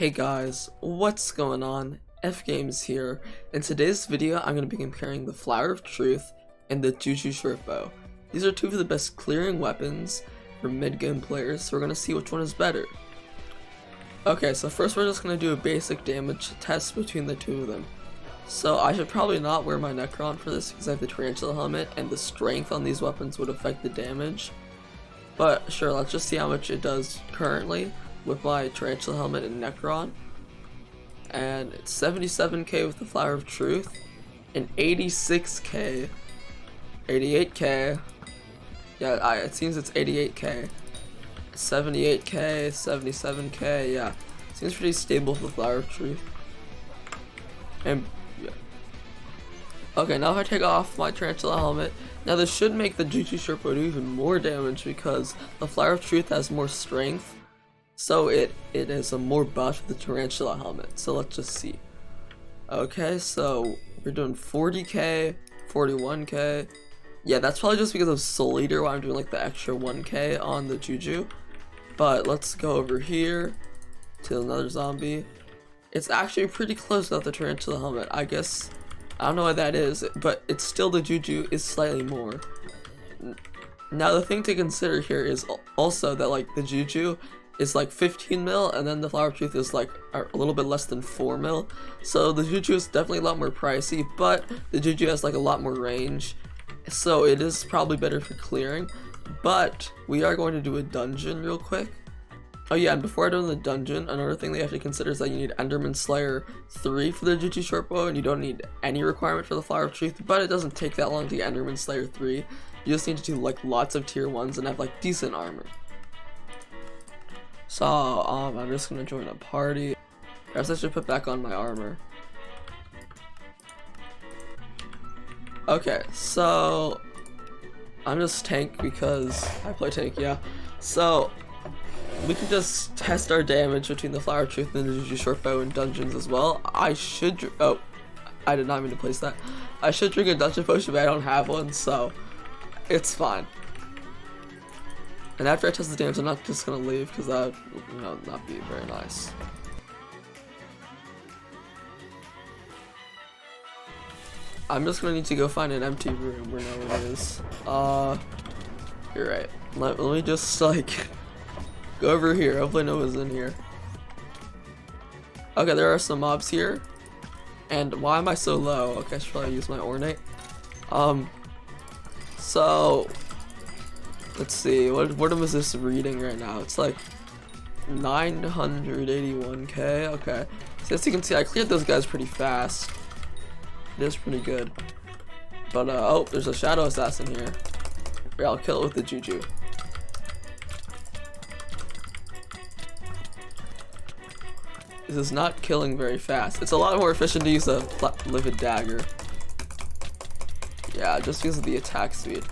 Hey guys, what's going on? F Games here. In today's video, I'm going to be comparing the Flower of Truth and the Juju Shortbow. These are two of the best clearing weapons for mid-game players, so we're going to see which one is better. Okay, so first we're just going to do a basic damage test between the two of them. So I should probably not wear my Necron for this because I have the Tarantula helmet and the strength on these weapons would affect the damage. But sure, let's just see how much it does currently with my Tarantula helmet and Necron. And it's 77k with the Flower of Truth, and 86k, 88k, yeah, it seems it's 88k, 78k, 77k, yeah, seems pretty stable for the Flower of Truth. And yeah. Okay, now if I take off my Tarantula helmet, now this should make the Juju Shortbow do even more damage because the Flower of Truth has more strength. So it is a more buff the Tarantula helmet. So let's just see. Okay, so we're doing 40k, 41k. Yeah, that's probably just because of Soul Eater why I'm doing like the extra 1k on the Juju. But let's go over here to another zombie. It's actually pretty close without the Tarantula helmet. I guess, I don't know why that is, but it's still the Juju is slightly more. Now the thing to consider here is also that like the Juju is like 15 mil, and then the Flower of Truth is like a little bit less than 4 mil. So the Juju is definitely a lot more pricey, but the Juju has like a lot more range, so it is probably better for clearing. But we are going to do a dungeon real quick. Oh yeah, and before I do the dungeon, another thing that you have to consider is that you need Enderman Slayer 3 for the Juju Shortbow, and you don't need any requirement for the Flower of Truth, but it doesn't take that long to get Enderman Slayer 3. You just need to do like lots of tier 1s and have like decent armor. So, I'm just gonna join a party. Perhaps I should put back on my armor. Okay, so I'm just tank because I play tank, yeah. So we can just test our damage between the Flower of Truth and the Juju Shortbow in dungeons as well. I should, oh, I did not mean to place that. I should drink a dungeon potion, but I don't have one, so it's fine. And after I test the damage, I'm not just gonna leave because that would not be very nice. I'm just gonna need to go find an empty room where no one is. You're right. Let me just like go over here. Hopefully no one's in here. Okay, there are some mobs here. And why am I so low? Okay, I should probably use my ornate. So let's see, what was this reading right now? It's like 981k. Okay, so as you can see, I cleared those guys pretty fast. It is pretty good. But oh, there's a shadow assassin here. Here, I'll kill it with the Juju. This is not killing very fast. It's a lot more efficient to use a livid dagger. Yeah, just because of the attack speed.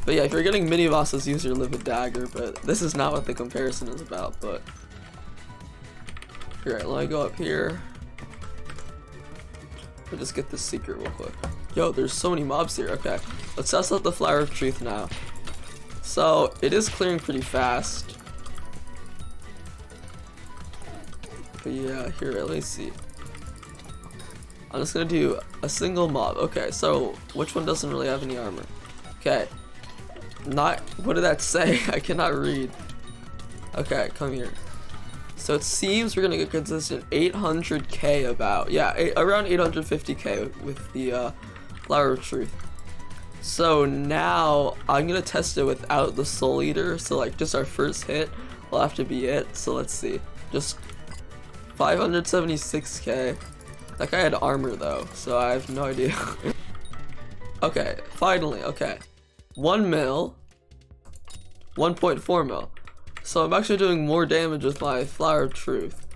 But yeah, if you're getting mini bosses, use your livid dagger, but this is not what the comparison is about. But alright, let me go up here. We'll just get this secret real quick. Yo, there's so many mobs here. Okay, let's test out the Flower of Truth now. So it is clearing pretty fast. But yeah, here, let me see. I'm just gonna do a single mob. Okay, so which one doesn't really have any armor? Okay. What did that say? I cannot read. Okay, come here. So it seems we're gonna get consistent 800k about. Yeah, around 850k with the Flower of Truth. So now I'm gonna test it without the Soul Eater. So like just our first hit will have to be it. So let's see. Just 576k. That guy had armor though, so I have no idea. Okay, finally, okay. 1 mil, 1.4 mil. So I'm actually doing more damage with my Flower of Truth.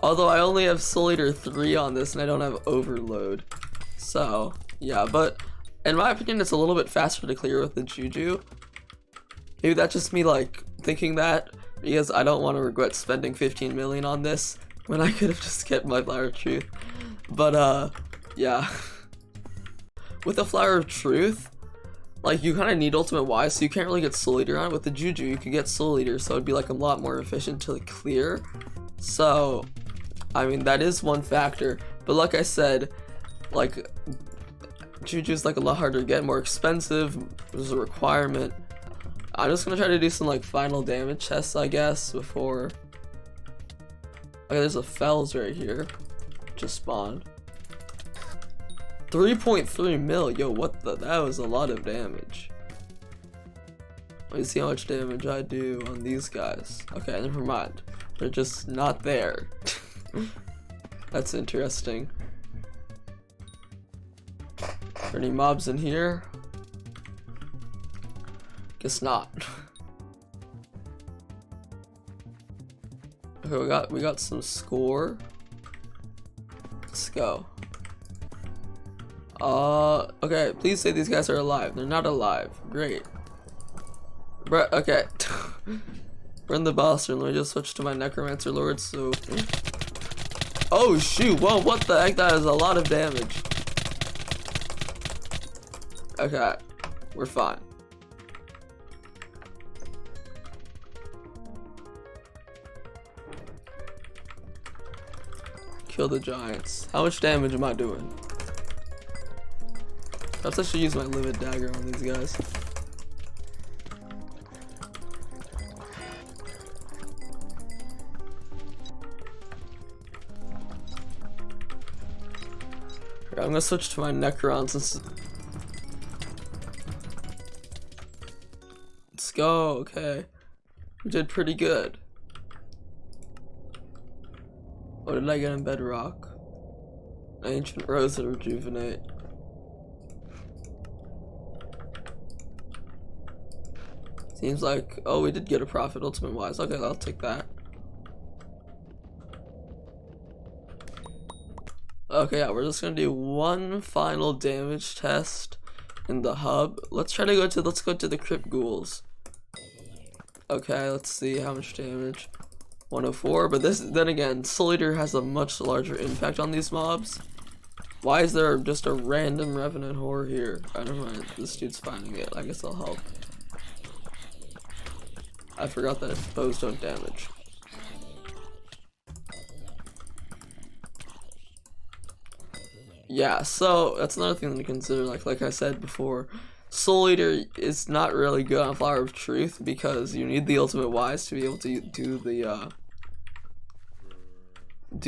Although I only have Soul Eater 3 on this and I don't have Overload. So, yeah, but in my opinion it's a little bit faster to clear with the Juju. Maybe that's just me like thinking that because I don't want to regret spending 15 million on this when I could have just kept my Flower of Truth. But yeah. With the Flower of Truth, like you kind of need ultimate wise, so you can't really get soul eater on it. With the Juju you could get soul eater, so it'd be like a lot more efficient to like, clear. So I mean that is one factor, but like I said, like Juju's like a lot harder to get, more expensive, there's a requirement. I'm just gonna try to do some like final damage tests, I guess, before. Okay, there's a fells right here just spawned. 3.3 mil, yo, what the, that was a lot of damage. Let me see how much damage I do on these guys. Okay, never mind, they're just not there. That's interesting. Are there any mobs in here? Guess not. Okay, we got some score. Let's go. Okay, please say these guys are alive. They're not alive. Great. Bruh, okay. We're in the boss room. Let me just switch to my necromancer lord. So, oh shoot! Whoa, what the heck? That is a lot of damage. Okay, we're fine. Kill the giants. How much damage am I doing? Perhaps I should use my livid dagger on these guys. Okay, I'm gonna switch to my Necron since. Let's go. Okay, we did pretty good. What did I get in Bedrock? Ancient Rose and Rejuvenate. Seems like, oh, we did get a profit ultimate wise. Okay, I'll take that. Okay, yeah, we're just gonna do one final damage test in the hub. Let's go to the Crypt Ghouls. Okay, let's see how much damage. 104, but then again, Soul Eater has a much larger impact on these mobs. Why is there just a random Revenant Whore here? I don't know, this dude's finding it. I guess I'll help. I forgot that bows don't damage. Yeah, so that's another thing to consider. Like I said before, Soul Eater is not really good on Flower of Truth because you need the ultimate wise to be able to do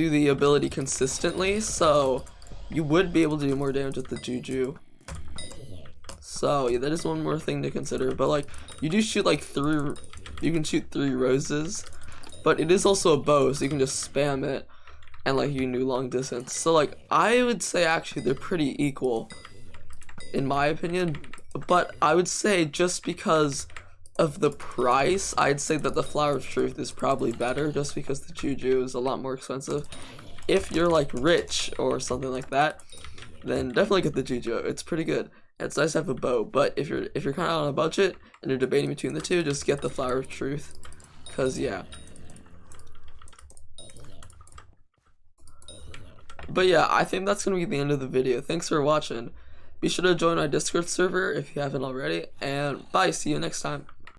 the ability consistently. So you would be able to do more damage with the Juju. So yeah, that is one more thing to consider. But like, you do shoot like you can shoot 3 roses, but it is also a bow, so you can just spam it and like you can do long distance. So like, I would say actually they're pretty equal in my opinion, but I would say just because of the price, I'd say that the Flower of Truth is probably better just because the Juju is a lot more expensive. If you're like rich or something like that, then definitely get the Juju. It's pretty good. It's nice to have a bow, but if you're kind of on a budget and you're debating between the two, just get the Flower of Truth, cause yeah. But yeah, I think that's gonna be the end of the video. Thanks for watching. Be sure to join my Discord server if you haven't already, and bye. See you next time.